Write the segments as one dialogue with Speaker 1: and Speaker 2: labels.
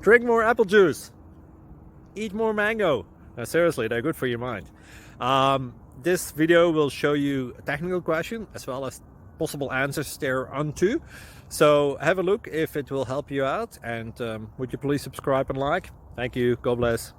Speaker 1: Drink more apple juice. Eat more mango. No, seriously, they're good for your mind. This video will show you a technical question as well as possible answers thereunto. So have a look if it will help you out, and would you please subscribe and like? Thank you. God bless.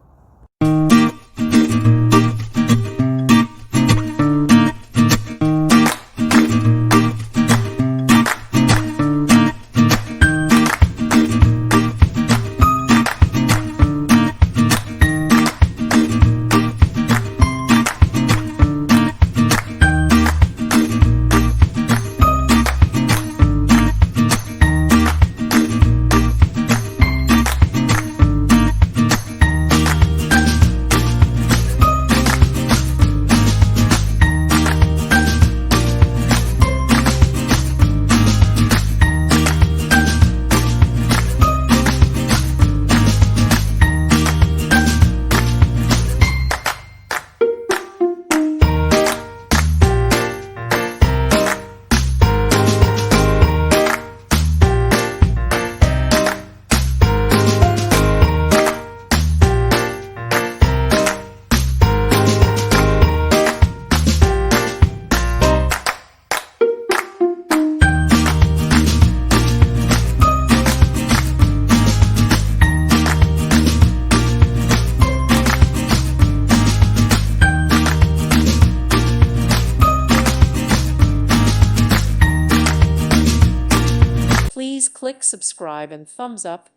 Speaker 2: Please click subscribe and thumbs up.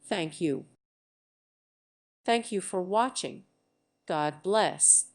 Speaker 2: Thank you. Thank you for watching. God bless.